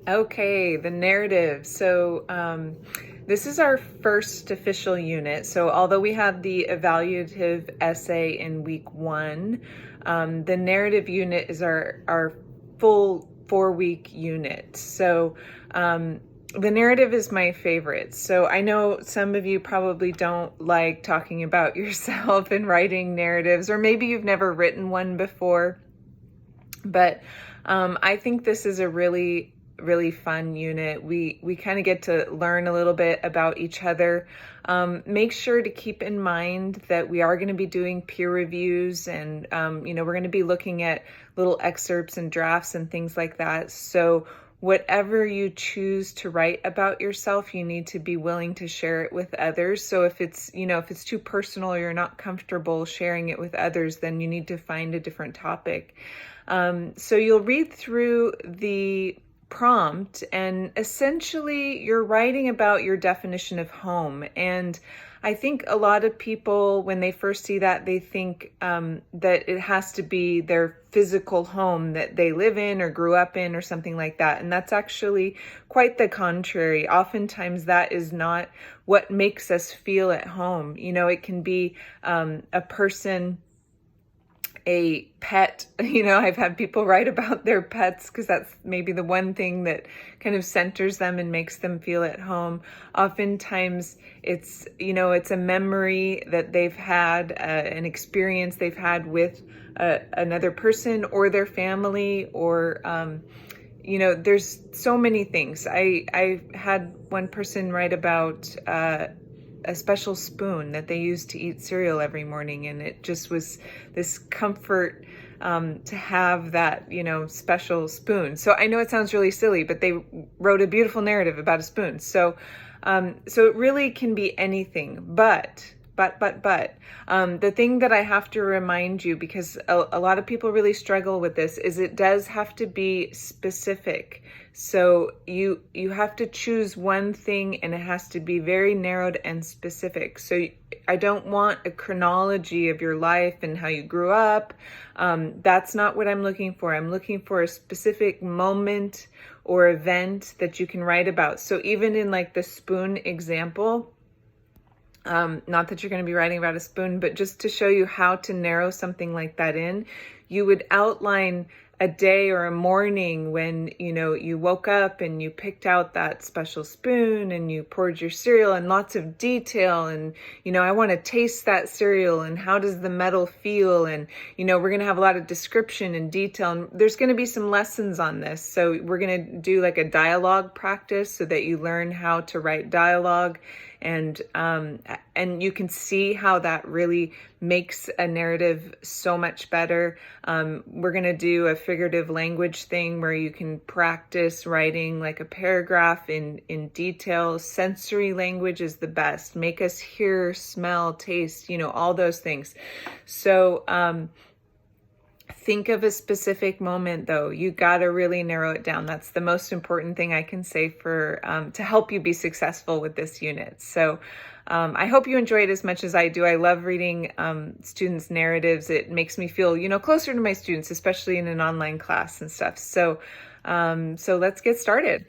Okay, the narrative. This is our first official unit. So, although we had the evaluative essay in week one, the narrative unit is our full 4 week unit. The narrative is my favorite. So, I know some of you probably don't like talking about yourself and writing narratives, or maybe you've never written one before. But I think this is a really fun unit. We kind of get to learn a little bit about each other. Make sure to keep in mind that we are going to be doing peer reviews, and we're going to be looking at little excerpts and drafts and things like that. So whatever you choose to write about yourself, you need to be willing to share it with others. So if it's too personal or you're not comfortable sharing it with others, then you need to find a different topic. So you'll read through the prompt, and essentially you're writing about your definition of home. And I think a lot of people, when they first see that, they think that it has to be their physical home that they live in or grew up in or something like that. And that's actually quite the contrary. Oftentimes that is not what makes us feel at home. It can be a person, a pet. I've had people write about their pets because that's maybe the one thing that kind of centers them and makes them feel at home. Oftentimes it's a memory that they've had, an experience they've had with another person or their family, or there's so many things. I had one person write about a special spoon that they used to eat cereal every morning, and it just was this comfort to have that special spoon. So I know it sounds really silly, but they wrote a beautiful narrative about a spoon. So it really can be anything. But the thing that I have to remind you, because a lot of people really struggle with this, is it does have to be specific. So you have to choose one thing, and it has to be very narrowed and specific. So I don't want a chronology of your life and how you grew up. That's not what I'm looking for. I'm looking for a specific moment or event that you can write about. So even in like the spoon example, not that you're going to be writing about a spoon, but just to show you how to narrow something like that in, you would outline a day or a morning when, you woke up and you picked out that special spoon and you poured your cereal, and lots of detail. And, I want to taste that cereal, and how does the metal feel? And, we're going to have a lot of description and detail, and there's going to be some lessons on this. So we're going to do like a dialogue practice so that you learn how to write dialogue. And you can see how that really makes a narrative so much better. We're going to do a figurative language thing where you can practice writing like a paragraph in detail. Sensory language is the best. Make us hear, smell, taste, all those things. So think of a specific moment, though. You got to really narrow it down. That's the most important thing I can say for to help you be successful with this unit. So I hope you enjoy it as much as I do. I love reading students' narratives. It makes me feel, closer to my students, especially in an online class and stuff. So let's get started.